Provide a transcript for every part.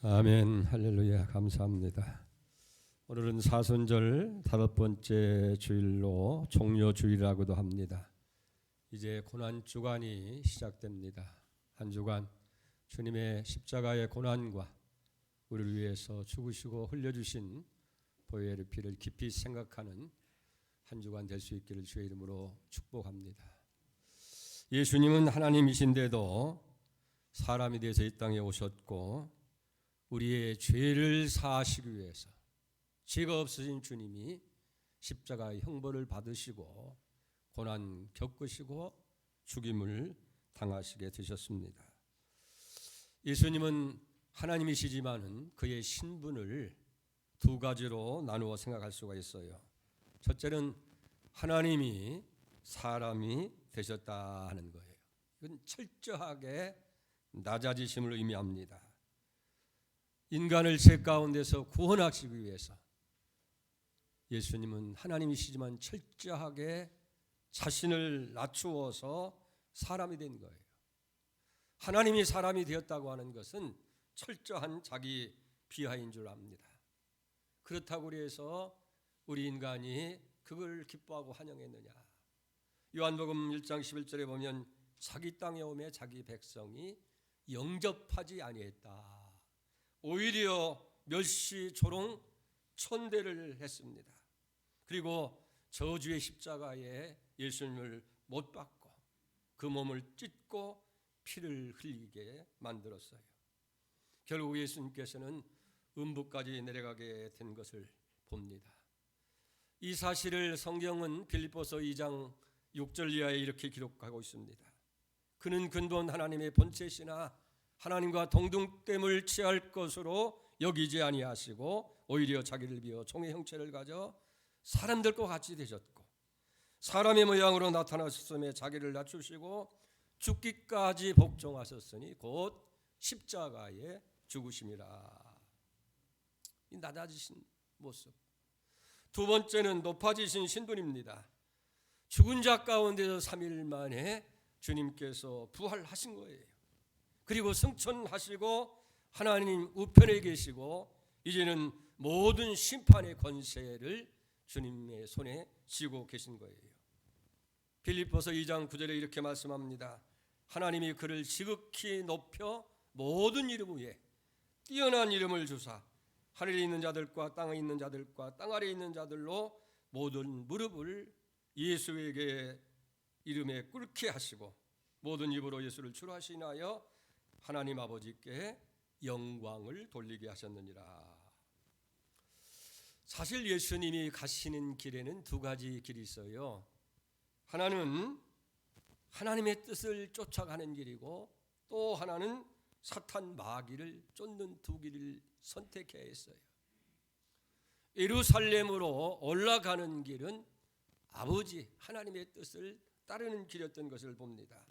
아멘. 할렐루야. 감사합니다. 오늘은 사순절 5번째 주일로 종료주일이라고도 합니다. 이제 고난주간이 시작됩니다. 한 주간 주님의 십자가의 고난과 우리를 위해서 죽으시고 흘려주신 보혈의 피를 깊이 생각하는 한 주간 될 수 있기를 주의 이름으로 축복합니다. 예수님은 하나님이신데도 사람이 되어서 이 땅에 오셨고 우리의 죄를 사하시기 위해서 죄가 없으신 주님이 십자가의 형벌을 받으시고 고난 겪으시고 죽임을 당하시게 되셨습니다. 예수님은 하나님이시지만은 그의 신분을 두 가지로 나누어 생각할 수가 있어요. 첫째는 하나님이 사람이 되셨다 하는 거예요. 이건 철저하게 낮아지심을 의미합니다. 인간을 죄 가운데서 구원하시기 위해서 예수님은 하나님이시지만 철저하게 자신을 낮추어서 사람이 된 거예요. 하나님이 사람이 되었다고 하는 것은 철저한 자기 비하인 줄 압니다. 그렇다고 해서 우리 인간이 그걸 기뻐하고 환영했느냐? 요한복음 1장 11절에 보면 자기 땅에 오매 자기 백성이 영접하지 아니했다. 오히려 멸시 조롱 천대를 했습니다. 그리고 저주의 십자가에 예수님을 못 박고 그 몸을 찢고 피를 흘리게 만들었어요. 결국 예수님께서는 음부까지 내려가게 된 것을 봅니다. 이 사실을 성경은 빌립보서 2장 6절 이하에 이렇게 기록하고 있습니다. 그는 근본 하나님의 본체시나 하나님과 동등됨을 취할 것으로 여기지 아니하시고 오히려 자기를 비워 종의 형체를 가져 사람들과 같이 되셨고 사람의 모양으로 나타나셨음에 자기를 낮추시고 죽기까지 복종하셨으니 곧 십자가에 죽으심이라. 이 낮아지신 모습. 두 번째는 높아지신 신분입니다. 죽은 자 가운데서 3일 만에 주님께서 부활하신 거예요. 그리고 승천하시고 하나님 우편에 계시고 이제는 모든 심판의 권세를 주님의 손에 쥐고 계신 거예요. 빌립보서 2장 9절에 이렇게 말씀합니다. 하나님이 그를 지극히 높여 모든 이름 위에 뛰어난 이름을 주사 하늘에 있는 자들과 땅에 있는 자들과 땅 아래에 있는 자들로 모든 무릎을 예수에게 이름에 꿇게 하시고 모든 입으로 예수를 주로 하시나여 하나님 아버지께 영광을 돌리게 하셨느니라. 사실 예수님이 가시는 길에는 두 가지 길이 있어요. 하나는 하나님의 뜻을 쫓아가는 길이고 또 하나는 사탄 마귀를 쫓는 두 길을 선택해야 했어요. 예루살렘으로 올라가는 길은 아버지 하나님의 뜻을 따르는 길이었던 것을 봅니다.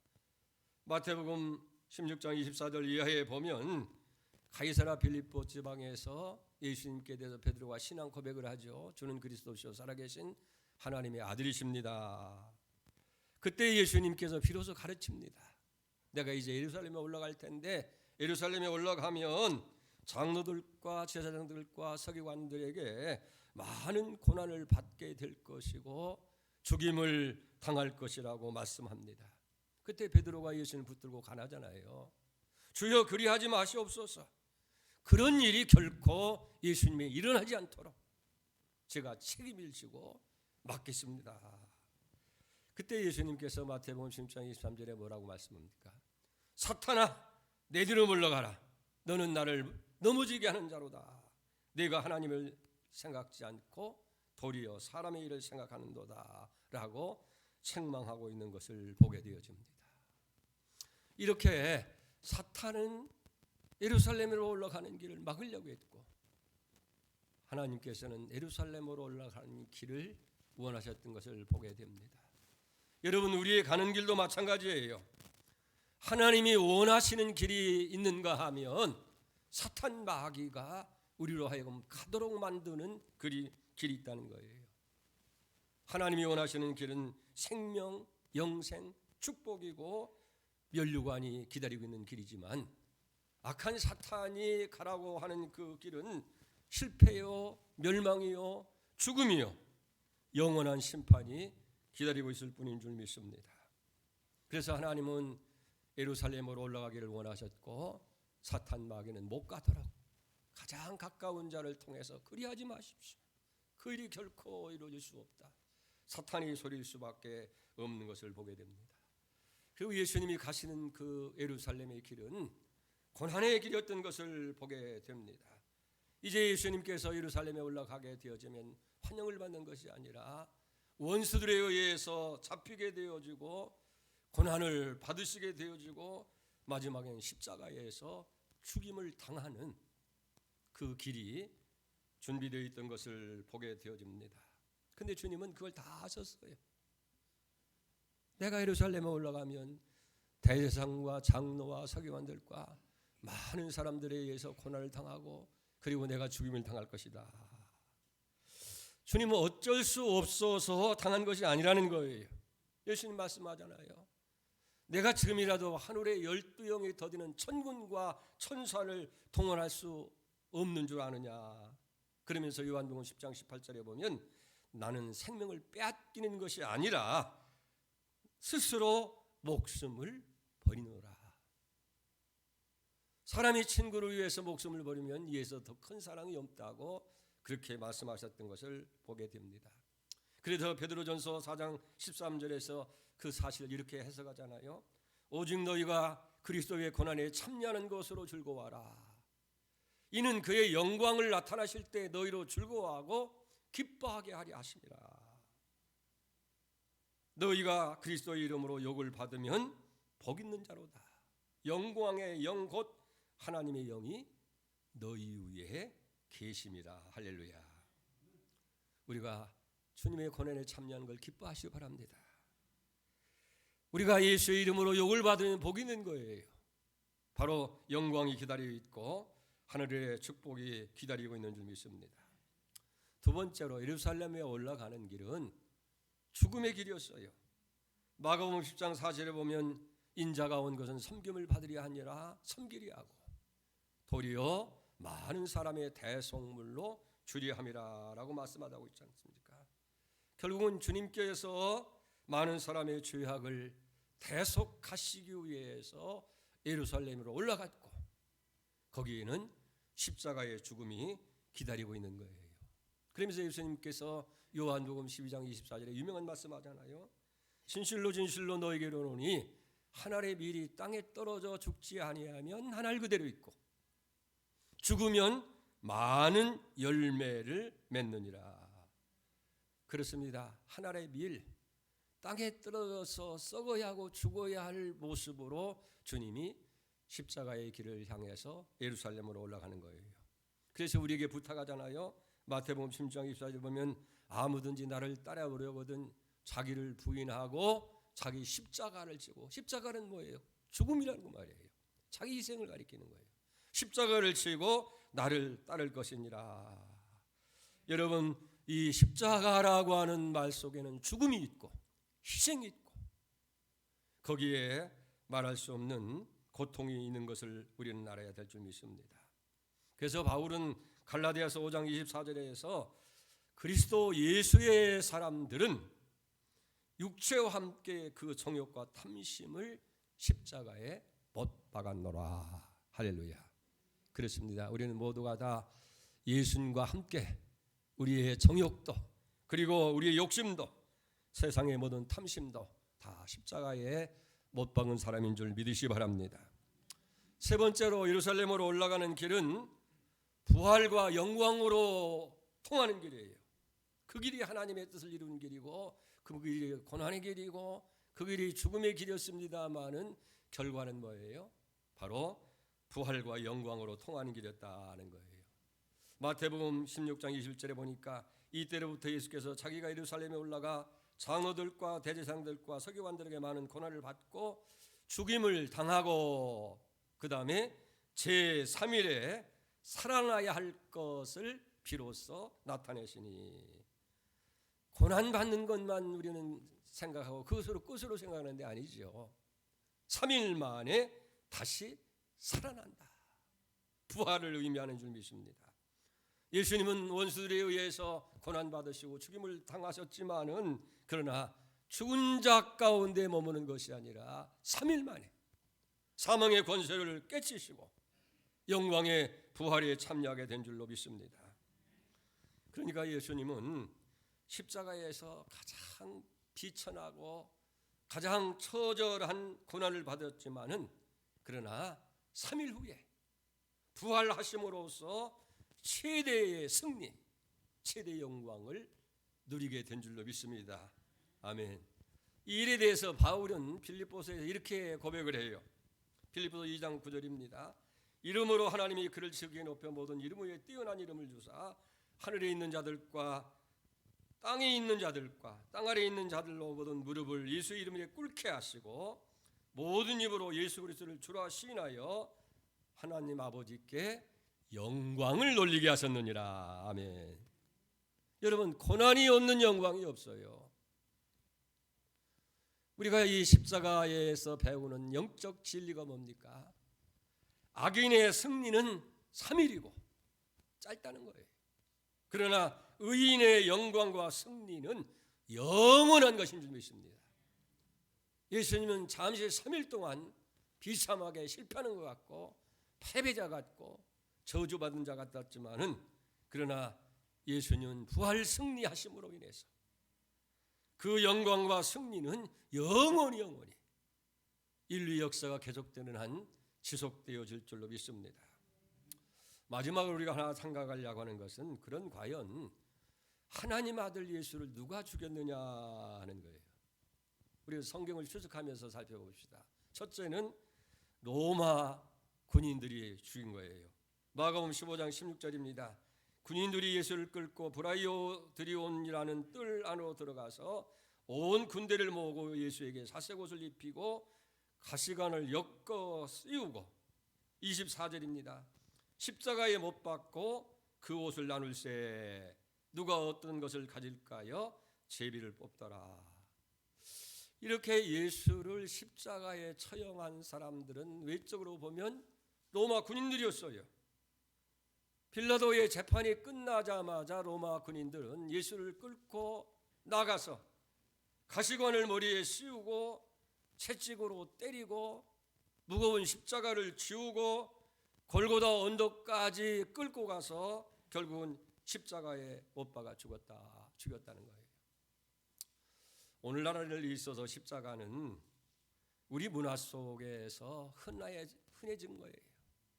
마태복음 16장 24절 이하에 보면 가이사라 빌립보 지방에서 예수님께 대해서 베드로가 신앙 고백을 하죠. 주는 그리스도시요 살아계신 하나님의 아들이십니다. 그때 예수님께서 비로소 가르칩니다. 내가 이제 예루살렘에 올라갈 텐데 예루살렘에 올라가면 장로들과 제사장들과 서기관들에게 많은 고난을 받게 될 것이고 죽임을 당할 것이라고 말씀합니다. 그때 베드로가 예수님을 붙들고 가나잖아요. 주여 그리하지 마시옵소서. 그런 일이 결코 예수님에 일어나지 않도록 제가 책임을 지고 맡겠습니다. 그때 예수님께서 마태복음 16장 23절에 뭐라고 말씀합니까? 사탄아 내 뒤로 물러가라. 너는 나를 넘어지게 하는 자로다. 내가 하나님을 생각지 않고 도리어 사람의 일을 생각하는도다 라고 책망하고 있는 것을 보게 되어집니다. 이렇게 사탄은 예루살렘으로 올라가는 길을 막으려고 했고 하나님께서는 예루살렘으로 올라가는 길을 원하셨던 것을 보게 됩니다. 여러분 우리의 가는 길도 마찬가지예요. 하나님이 원하시는 길이 있는가 하면 사탄 마귀가 우리로 하여금 가도록 만드는 길이 있다는 거예요. 하나님이 원하시는 길은 생명, 영생, 축복이고 면류관이 기다리고 있는 길이지만 악한 사탄이 가라고 하는 그 길은 실패요, 멸망이요, 죽음이요, 영원한 심판이 기다리고 있을 뿐인 줄 믿습니다. 그래서 하나님은 예루살렘으로 올라가기를 원하셨고 사탄 마귀는 못 가더라고. 가장 가까운 자를 통해서 그리하지 마십시오. 그 일이 결코 이루어질 수 없다. 사탄이 소리일 수밖에 없는 것을 보게 됩니다. 그리고 예수님이 가시는 그 예루살렘의 길은 고난의 길이었던 것을 보게 됩니다. 이제 예수님께서 예루살렘에 올라가게 되어지면 환영을 받는 것이 아니라 원수들에 의해서 잡히게 되어지고 고난을 받으시게 되어지고 마지막엔 십자가에서 죽임을 당하는 그 길이 준비되어 있던 것을 보게 되어집니다. 근데 주님은 그걸 다 하셨어요. 내가 예루살렘에 올라가면 대제사장과 장로와 서기관들과 많은 사람들에 의해서 고난을 당하고 그리고 내가 죽임을 당할 것이다. 주님은 어쩔 수 없어서 당한 것이 아니라는 거예요. 예수님 말씀하잖아요. 내가 지금이라도 하늘에 12영이 더디는 천군과 천사를 동원할 수 없는 줄 아느냐. 그러면서 요한복음 10장 18절에 보면 나는 생명을 빼앗기는 것이 아니라 스스로 목숨을 버리노라. 사람이 친구를 위해서 목숨을 버리면 이에서 더 큰 사랑이 없다고 그렇게 말씀하셨던 것을 보게 됩니다. 그래서 베드로전서 4장 13절에서 그 사실을 이렇게 해석하잖아요. 오직 너희가 그리스도의 고난에 참여하는 것으로 즐거워하라. 이는 그의 영광을 나타나실 때 너희로 즐거워하고 기뻐하게 하리 하심이라. 너희가 그리스도의 이름으로 욕을 받으면 복 있는 자로다. 영광의 영 곧 하나님의 영이 너희 위에 계심이라. 할렐루야. 우리가 주님의 고난에 참여하는 걸 기뻐하시기 바랍니다. 우리가 예수의 이름으로 욕을 받으면 복 있는 거예요. 바로 영광이 기다리고 있고 하늘의 축복이 기다리고 있는 줄 믿습니다. 두 번째로 예루살렘에 올라가는 길은 죽음의 길이었어요. 마가복음 10장 4절에 보면 인자가 온 것은 섬김을 받으려 하니라 섬기려 하고 도리어 많은 사람의 대속물로 주려 함이라라고 말씀하고 있지 않습니까? 결국은 주님께서 많은 사람의 죄악을 대속하시기 위해서 예루살렘으로 올라갔고 거기에는 십자가의 죽음이 기다리고 있는 거예요. 그러면서 예수님께서 요한복음 12장 24절에 유명한 말씀하잖아요. 진실로 진실로 너에게 이르노니 한 알의 밀이 땅에 떨어져 죽지 아니하면 한 알 그대로 있고 죽으면 많은 열매를 맺느니라. 그렇습니다. 한 알의 밀 땅에 떨어져서 썩어야 하고 죽어야 할 모습으로 주님이 십자가의 길을 향해서 예루살렘으로 올라가는 거예요. 그래서 우리에게 부탁하잖아요. 마태복음 16장 24절 보면 아무든지 나를 따라오려거든 자기를 부인하고 자기 십자가를 지고, 십자가는 뭐예요? 죽음이라는 말이에요. 자기 희생을 가리키는 거예요. 십자가를 지고 나를 따를 것이니라. 여러분, 이 십자가라고 하는 말 속에는 죽음이 있고 희생이 있고 거기에 말할 수 없는 고통이 있는 것을 우리는 알아야 될 줄 믿습니다. 그래서 바울은 갈라디아서 5장 24절에서 그리스도 예수의 사람들은 육체와 함께 그 정욕과 탐심을 십자가에 못 박았노라. 할렐루야. 그렇습니다. 우리는 모두가 다 예수님과 함께 우리의 정욕도 그리고 우리의 욕심도 세상의 모든 탐심도 다 십자가에 못 박은 사람인 줄 믿으시기 바랍니다. 세 번째로 예루살렘으로 올라가는 길은 부활과 영광으로 통하는 길이에요. 그 길이 하나님의 뜻을 이루는 길이고 그 길이 고난의 길이고 그 길이 죽음의 길이었습니다마는 결과는 뭐예요? 바로 부활과 영광으로 통하는 길이었다는 거예요. 마태복음 16장 20절에 보니까 이때로부터 예수께서 자기가 예루살렘에 올라가 장로들과 대제사장들과 서기관들에게 많은 고난을 받고 죽임을 당하고 그 다음에 제3일에 살아나야 할 것을 비로소 나타내시니, 고난받는 것만 우리는 생각하고 그것으로 끝으로 생각하는데 아니죠. 3일 만에 다시 살아난다. 부활을 의미하는 줄 믿습니다. 예수님은 원수들에 의해서 고난받으시고 죽임을 당하셨지만은 그러나 죽은 자 가운데 머무는 것이 아니라 3일 만에 사망의 권세를 깨치시고 영광의 부활에 참여하게 된 줄로 믿습니다. 그러니까 예수님은 십자가에서 가장 비천하고 가장 처절한 고난을 받았지만은 그러나 3일 후에 부활하심으로써 최대의 승리, 최대의 영광을 누리게 된 줄로 믿습니다. 아멘. 이 일에 대해서 바울은 빌립보서에서 이렇게 고백을 해요. 빌립보서 2장 9절입니다. 이름으로 하나님이 그를 지극히 높여 모든 이름 위에 뛰어난 이름을 주사 하늘에 있는 자들과 땅에 있는 자들과 땅 아래에 있는 자들로 모든 무릎을 예수 이름 위에 꿇게 하시고 모든 입으로 예수 그리스도를 주라 시인하여 하나님 아버지께 영광을 돌리게 하셨느니라. 아멘. 여러분, 고난이 없는 영광이 없어요. 우리가 이 십자가에서 배우는 영적 진리가 뭡니까? 악인의 승리는 3일이고 짧다는 거예요. 그러나 의인의 영광과 승리는 영원한 것인 줄 믿습니다. 예수님은 잠시 3일 동안 비참하게 실패하는 것 같고 패배자 같고 저주받은 자 같았지만은 그러나 예수님은 부활 승리하심으로 인해서 그 영광과 승리는 영원히 인류 역사가 계속되는 한 지속되어질 줄로 믿습니다. 마지막으로 우리가 하나 생각하려고 하는 것은 그런 과연 하나님 아들 예수를 누가 죽였느냐 하는 거예요. 우리가 성경을 추적하면서 살펴봅시다. 첫째는 로마 군인들이 죽인 거예요. 마가복음 15장 16절입니다. 군인들이 예수를 끌고 브라이오드리온이라는 뜰 안으로 들어가서 온 군대를 모으고 예수에게 사색옷을 입히고 가시관을 엮어 씌우고 24절입니다. 십자가에 못 박고 그 옷을 나눌세 누가 어떤 것을 가질까요? 제비를 뽑더라. 이렇게 예수를 십자가에 처형한 사람들은 외적으로 보면 로마 군인들이었어요. 빌라도의 재판이 끝나자마자 로마 군인들은 예수를 끌고 나가서 가시관을 머리에 씌우고 채찍으로 때리고 무거운 십자가를 지우고 골고다 언덕까지 끌고 가서 결국은 십자가에 못 박아 죽였다는 거예요. 오늘날에 있어서 십자가는 우리 문화 속에서 흔해진 거예요.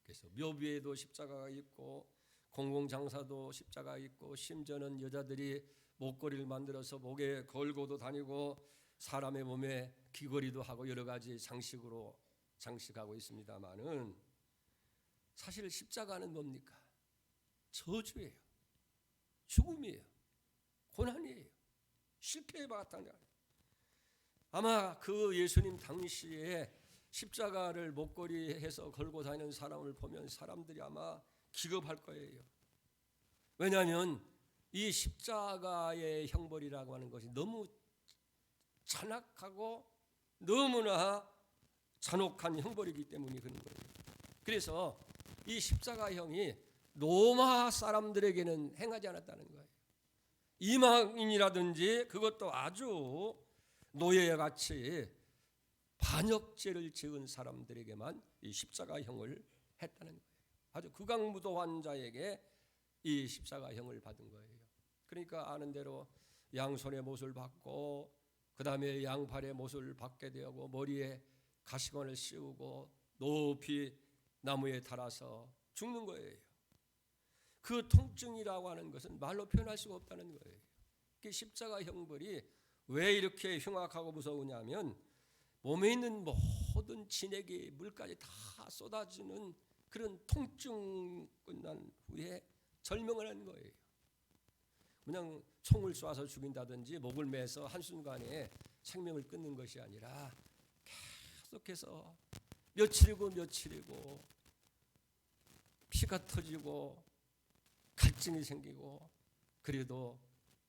그래서 묘비에도 십자가가 있고 공공장사도 십자가가 있고 심지어는 여자들이 목걸이를 만들어서 목에 걸고도 다니고 사람의 몸에 귀걸이도 하고 여러 가지 장식으로 장식하고 있습니다만은 사실 십자가는 뭡니까? 저주예요. 죽음이에요. 고난이에요. 실패에 바탕이 아니에요. 아마 그 예수님 당시에 십자가를 목걸이해서 걸고 다니는 사람을 보면 사람들이 아마 기겁할 거예요. 왜냐하면 이 십자가의 형벌이라고 하는 것이 너무 잔악하고 너무나 잔혹한 형벌이기 때문에 그런 거예요. 그래서 이 십자가형이 로마 사람들에게는 행하지 않았다는 거예요. 이방인이라든지 그것도 아주 노예같이 반역죄를 지은 사람들에게만 이 십자가형을 했다는 거예요. 아주 극악무도한 자에게 이 십자가형을 받은 거예요. 그러니까 아는 대로 양손에 못을 받고 그 다음에 양팔에 못을 받게 되고 머리에 가시관을 씌우고 높이 나무에 달아서 죽는 거예요. 그 통증이라고 하는 것은 말로 표현할 수가 없다는 거예요. 그 십자가 형벌이 왜 이렇게 흉악하고 무서우냐면 몸에 있는 모든 진액이 물까지 다 쏟아지는 그런 통증 끝난 후에 절명을 하는 거예요. 그냥 총을 쏴서 죽인다든지 목을 매서 한순간에 생명을 끊는 것이 아니라 계속해서 며칠이고 피가 터지고 갈증이 생기고 그래도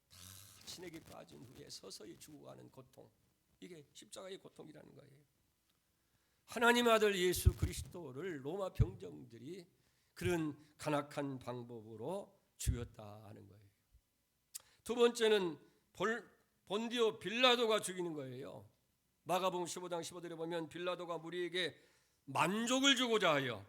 다 진액이 빠진 후에 서서히 죽어가는 고통, 이게 십자가의 고통이라는 거예요. 하나님 아들 예수 그리스도를 로마 병정들이 그런 간악한 방법으로 죽였다 하는 거예요. 두 번째는 본디오 빌라도가 죽이는 거예요. 마가복음 15장 15절에 보면 빌라도가 무리에게 만족을 주고자 하여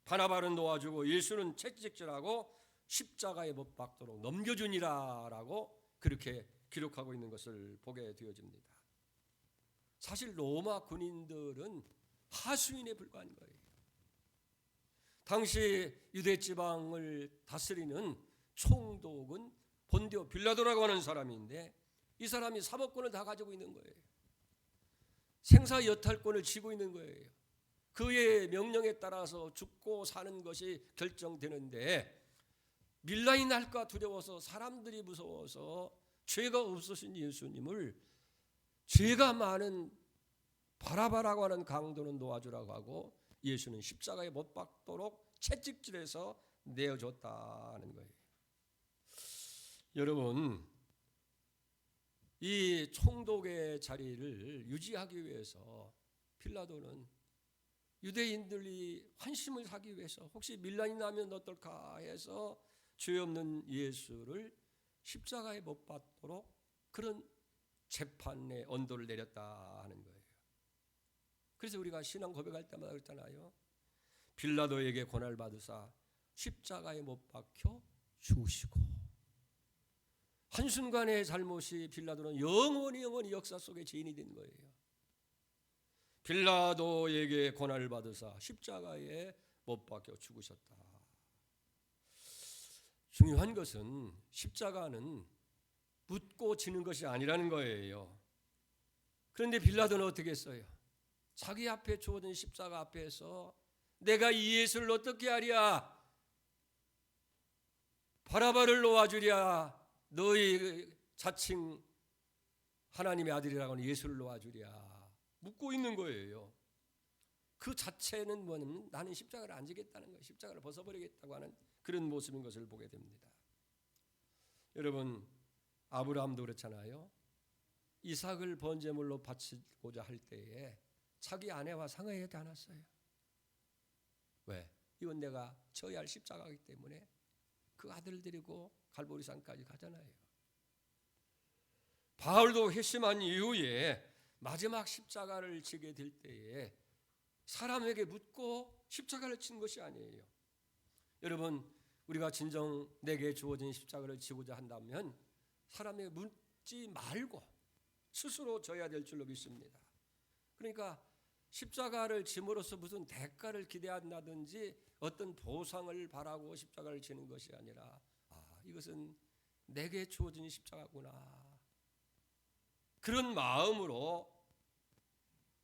바나바는 놓아주고 예수는 채찍질하고 십자가에 못 박도록 넘겨주니라라고 그렇게 기록하고 있는 것을 보게 되어집니다. 사실 로마 군인들은 하수인에 불과한 거예요. 당시 유대 지방을 다스리는 총독은 본디오 빌라도라고 하는 사람인데 이 사람이 사법권을 다 가지고 있는 거예요. 생사여탈권을 쥐고 있는 거예요. 그의 명령에 따라서 죽고 사는 것이 결정되는데 밀란이 날까 두려워서 사람들이 무서워서 죄가 없으신 예수님을 죄가 많은 바라바라고 하는 강도는 놓아주라고 하고 예수는 십자가에 못 박도록 채찍질해서 내어줬다는 거예요. 여러분, 이 총독의 자리를 유지하기 위해서 빌라도는 유대인들이 환심을 사기 위해서 혹시 밀란이 나면 어떨까 해서 죄 없는 예수를 십자가에 못 박도록 그런 재판의 언도를 내렸다 하는 거예요. 그래서 우리가 신앙 고백할 때마다 그랬잖아요. 빌라도에게 고난을 받으사 십자가에 못 박혀 죽으시고, 한순간의 잘못이 빌라도는 영원히 역사 속의 죄인이 된 거예요. 빌라도에게 고난을 받으사 십자가에 못 박혀 죽으셨다. 중요한 것은 십자가는 묻고 지는 것이 아니라는 거예요. 그런데 빌라도는 어떻게 했어요? 자기 앞에 주어진 십자가 앞에서 내가 이 예수를 어떻게 하랴? 바라바를 놓아주랴? 너희 자칭 하나님의 아들이라고 하는 예수를 놓아주랴? 묻고 있는 거예요. 그 자체는 뭐냐면 나는 십자가를 안 지겠다는 거예요. 십자가를 벗어버리겠다고 하는 그런 모습인 것을 보게 됩니다. 여러분, 아브라함도 그렇잖아요. 이삭을 번제물로 바치고자 할 때에 자기 아내와 상의하지 않았어요. 왜? 이건 내가 져야 할 십자가이기 때문에 그 아들을 데리고 갈보리산까지 가잖아요. 바울도 회심한 이후에 마지막 십자가를 지게 될 때에 사람에게 묻고 십자가를 친 것이 아니에요. 여러분, 우리가 진정 내게 주어진 십자가를 지고자 한다면 사람에게 묻지 말고 스스로 져야 될 줄로 믿습니다. 그러니까 십자가를 짐으로써 무슨 대가를 기대한다든지 어떤 보상을 바라고 십자가를 지는 것이 아니라 이것은 내게 주어진 십자가구나. 그런 마음으로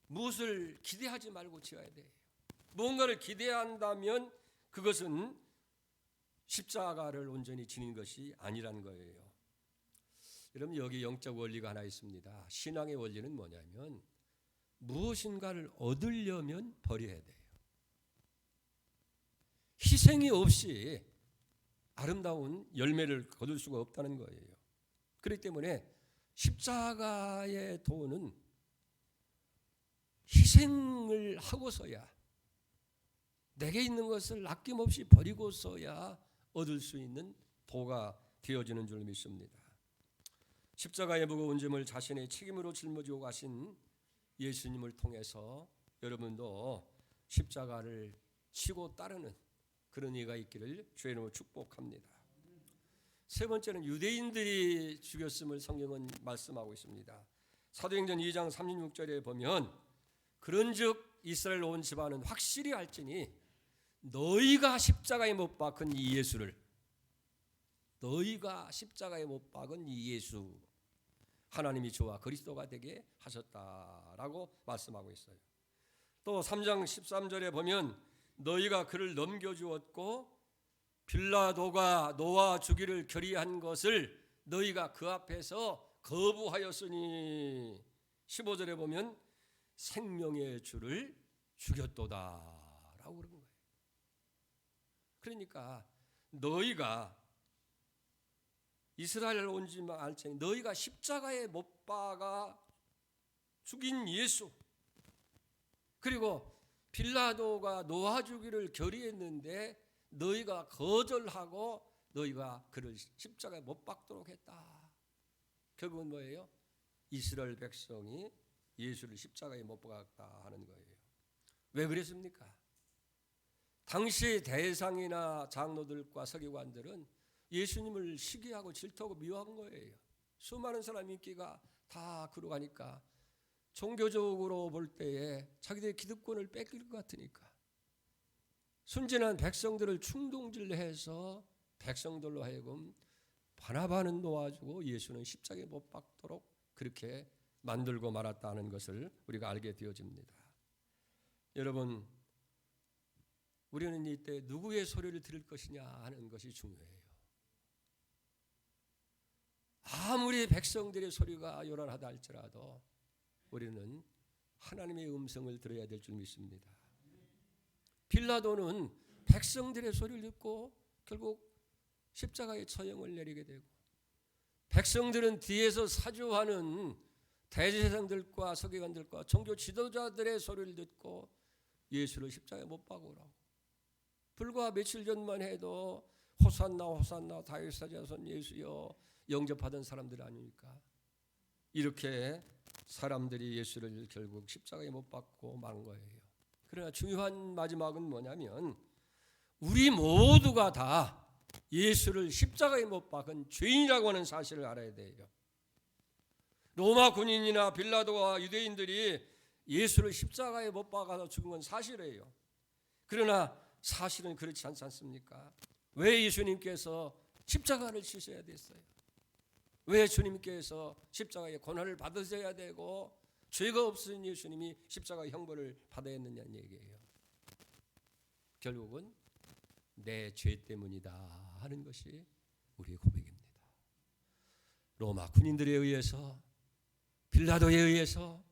무엇을 기대하지 말고 지어야 돼요. 무언가를 기대한다면 그것은 십자가를 온전히 지닌 것이 아니라는 거예요. 여러분, 여기 영적 원리가 하나 있습니다. 신앙의 원리는 뭐냐면 무엇인가를 얻으려면 버려야 돼요. 희생이 없이 아름다운 열매를 거둘 수가 없다는 거예요. 그렇기 때문에 십자가의 도는 희생을 하고서야, 내게 있는 것을 아낌없이 버리고서야 얻을 수 있는 도가 되어지는 줄 믿습니다. 십자가의 무거운 짐을 자신의 책임으로 짊어지고 가신 예수님을 통해서 여러분도 십자가를 지고 따르는 그런 이가 있기를 주의 이름으로 축복합니다. 세 번째는 유대인들이 죽였음을 성경은 말씀하고 있습니다. 사도행전 2장 36절에 보면 그런즉 이스라엘 온 집안은 확실히 알지니 너희가 십자가에 못 박은 이 예수를, 너희가 십자가에 못 박은 이 예수 하나님이 저와 그리스도가 되게 하셨다라고 말씀하고 있어요. 또 3장 13절에 보면 너희가 그를 넘겨주었고 빌라도가 놓아 주기를 결의한 것을 너희가 그 앞에서 거부하였으니 15절에 보면 생명의 주를 죽였도다라고 그런 거예요. 그러니까 너희가 이스라엘 온지 알지니 너희가 십자가에 못 박아 죽인 예수, 그리고 빌라도가 놓아주기를 결의했는데 너희가 거절하고 너희가 그를 십자가에 못 박도록 했다. 결국은 뭐예요? 이스라엘 백성이 예수를 십자가에 못 박았다 하는 거예요. 왜 그랬습니까? 당시 대상이나 장로들과 서기관들은 예수님을 시기하고 질투하고 미워한 거예요. 수많은 사람 인기가 다 그로 가니까 종교적으로 볼 때에 자기들의 기득권을 뺏길 것 같으니까 순진한 백성들을 충동질해서 백성들로 하여금 바나바는 놓아주고 예수는 십자가에 못 박도록 그렇게 만들고 말았다는 것을 우리가 알게 되어집니다. 여러분, 우리는 이때 누구의 소리를 들을 것이냐 하는 것이 중요해요. 아무리 백성들의 소리가 요란하다 할지라도 우리는 하나님의 음성을 들어야 될 줄 믿습니다. 빌라도는 백성들의 소리를 듣고 결국 십자가의 처형을 내리게 되고, 백성들은 뒤에서 사주하는 대제사장들과 서기관들과 종교 지도자들의 소리를 듣고 예수를 십자가에 못 박으라고. 불과 며칠 전만 해도 호산나 호산나 다윗의 자손 예수여 영접하던 사람들 아닙니까? 이렇게 사람들이 예수를 결국 십자가에 못 박고 만 거예요. 그러나 중요한 마지막은 뭐냐면 우리 모두가 다 예수를 십자가에 못 박은 죄인이라고 하는 사실을 알아야 돼요. 로마 군인이나 빌라도와 유대인들이 예수를 십자가에 못 박아서 죽은 건 사실이에요. 그러나 사실은 그렇지 않지 않습니까? 왜 예수님께서 십자가를 지셔야 됐어요? 왜 주님께서 십자가의 고난을 받으셔야 되고 죄가 없으신 예수님이 십자가 형벌을 받아야 했느냐는 얘기예요. 결국은 내 죄 때문이다 하는 것이 우리의 고백입니다. 로마 군인들에 의해서, 빌라도에 의해서,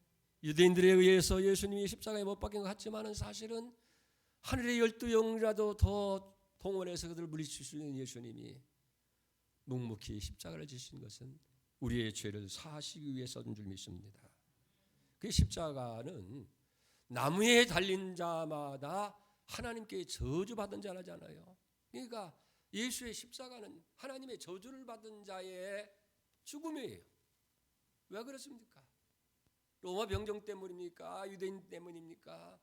유대인들에 의해서 예수님이 십자가에 못 박힌 것 같지만은 사실은 하늘의 12영이라도 더 동원해서 그들을 물리칠 수 있는 예수님이 묵묵히 십자가를 지신 것은 우리의 죄를 사하시기 위해서인 줄 믿습니다. 그 십자가는 나무에 달린 자마다 하나님께 저주받은 자라잖아요. 그러니까 예수의 십자가는 하나님의 저주를 받은 자의 죽음이에요. 왜 그렇습니까? 로마 병정 때문입니까? 유대인 때문입니까?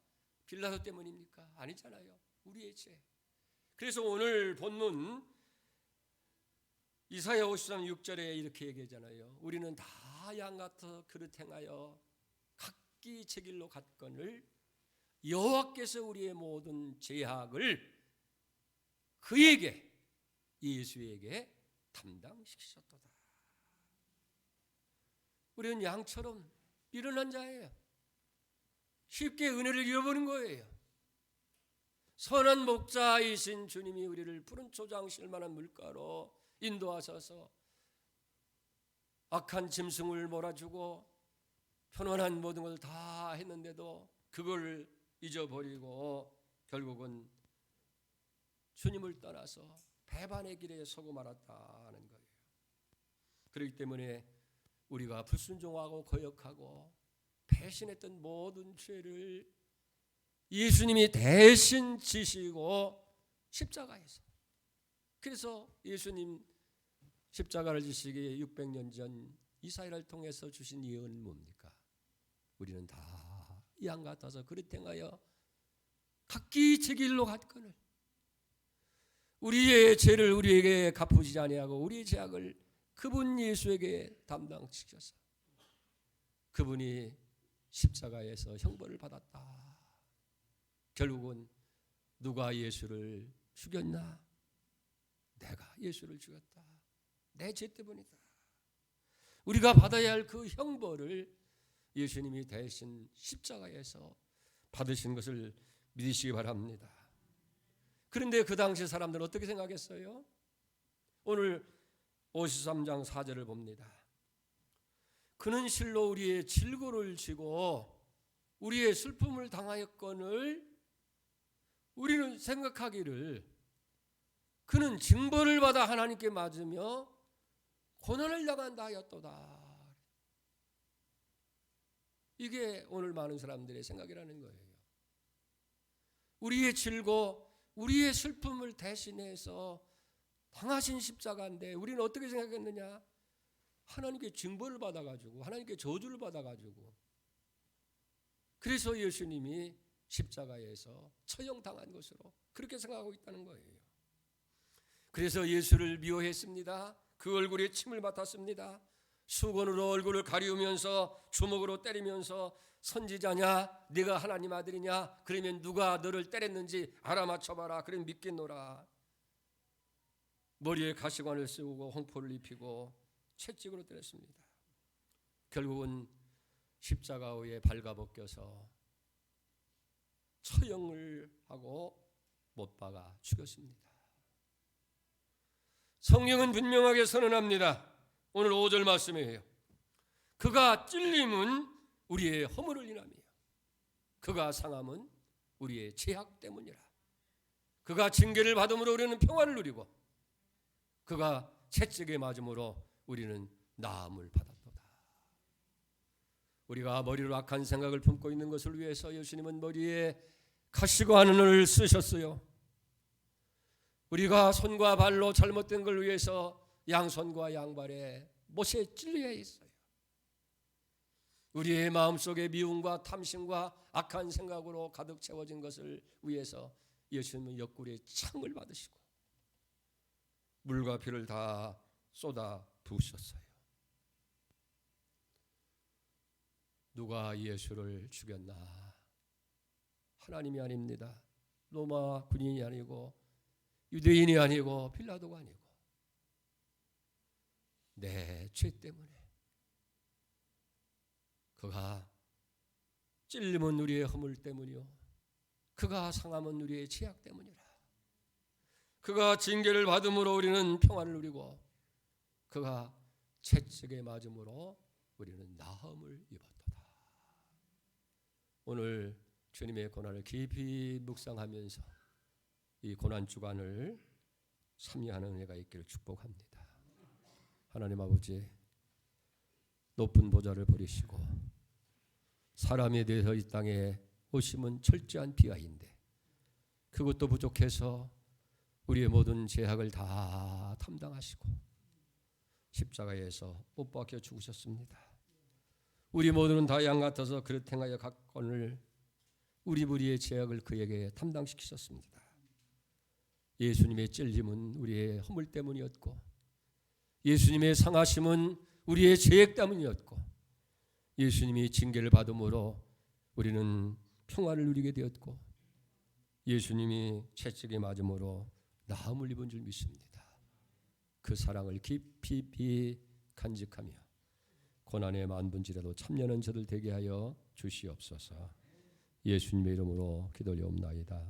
빌라도 때문입니까? 아니잖아요. 우리의 죄. 그래서 오늘 본문 이사야 53 6절에 이렇게 얘기하잖아요. 우리는 다 양같아 그릇 행하여 각기 제 길로 갔거늘 여호와께서 우리의 모든 죄악을 그에게, 예수에게 담당시키셨도다. 우리는 양처럼 미련한 자예요. 쉽게 은혜를 잃어버린 거예요. 선한 목자이신 주님이 우리를 푸른 초장 실만한 물가로 인도하셔서 악한 짐승을 몰아주고 편안한 모든 걸 다 했는데도 그걸 잊어버리고 결국은 주님을 떠나서 배반의 길에 서고 말았다는 거예요. 그렇기 때문에 우리가 불순종하고 거역하고 배신했던 모든 죄를 예수님이 대신 지시고 십자가에서, 그래서 예수님 십자가를 지시기에 600년 전 이사야를 통해서 주신 예언은 뭡니까? 우리는 다 양 같아서 그릇 행하여 각기 제 길로 갔거늘 우리의 죄를 우리에게 갚으시지 아니하고 우리의 죄악을 그분 예수에게 담당시켜서 그분이 십자가에서 형벌을 받았다. 결국은 누가 예수를 죽였나? 내가 예수를 죽였다. 내 죄 때문이다. 우리가 받아야 할 그 형벌을 예수님이 대신 십자가에서 받으신 것을 믿으시기 바랍니다. 그런데 그 당시 사람들은 어떻게 생각했어요? 오늘 53장 4절을 봅니다. 그는 실로 우리의 질고를 지고 우리의 슬픔을 당하였거늘 우리는 생각하기를 그는 징벌을 받아 하나님께 맞으며 고난을 당한다 하였도다. 이게 오늘 많은 사람들의 생각이라는 거예요. 우리의 질고 우리의 슬픔을 대신해서 당하신 십자가인데 우리는 어떻게 생각했느냐? 하나님께 징벌을 받아가지고 하나님께 저주를 받아가지고 그래서 예수님이 십자가에서 처형당한 것으로 그렇게 생각하고 있다는 거예요. 그래서 예수를 미워했습니다. 그 얼굴에 침을 맡았습니다. 수건으로 얼굴을 가리우면서 주먹으로 때리면서 선지자냐? 네가 하나님 아들이냐? 그러면 누가 너를 때렸는지 알아맞혀봐라. 그럼 믿겠노라. 머리에 가시관을 씌우고 홍포를 입히고 채찍으로 때렸습니다. 결국은 십자가 위에 발가벗겨서 처형을 하고 못 박아 죽였습니다. 성경은 분명하게 선언합니다. 오늘 5절 말씀이에요. 그가 찔림은 우리의 허물을 인함이요 그가 상함은 우리의 죄악 때문이라. 그가 징계를 받음으로 우리는 평안을 누리고 그가 채찍에 맞음으로 우리는 나음을 받았도다. 우리가 머리로 악한 생각을 품고 있는 것을 위해서 예수님은 머리에 가시관을 쓰셨어요. 우리가 손과 발로 잘못된 걸 위해서 양손과 양발에 못에 찔려 있어요. 우리의 마음속에 미움과 탐심과 악한 생각으로 가득 채워진 것을 위해서 예수님은 옆구리에 창을 받으시고 물과 피를 다 쏟아 부으셨어요. 누가 예수를 죽였나? 하나님이 아닙니다. 로마 군인이 아니고 유대인이 아니고 빌라도가 아니고 내 죄 때문에. 그가 찔림은 우리의 허물 때문이요 그가 상함은 우리의 죄악 때문이라. 그가 징계를 받음으로 우리는 평안을 누리고 그가 채찍에 맞음으로 우리는 나음을 입었도다. 오늘 주님의 고난을 깊이 묵상하면서 이 고난 주간을 참여하는 은혜가 있기를 축복합니다. 하나님 아버지, 높은 보좌를 버리시고 사람에 대해서 이 땅에 오심은 철저한 비하인데 그것도 부족해서 우리의 모든 죄악을 다 담당하시고 십자가에서 못 박혀 죽으셨습니다. 우리 모두는 다 양 같아서 그릇 행하여 각건을 우리의 죄악을 그에게 담당시키셨습니다. 예수님의 찔림은 우리의 허물 때문이었고 예수님의 상하심은 우리의 죄악 때문이었고 예수님이 징계를 받음으로 우리는 평안을 누리게 되었고 예수님이 채찍에 맞음으로 나음을 입은 줄 믿습니다. 그 사랑을 깊이 간직하며 고난의 만분지라도 참여하는 저들 되게 하여 주시옵소서. 예수님의 이름으로 기도하옵나이다.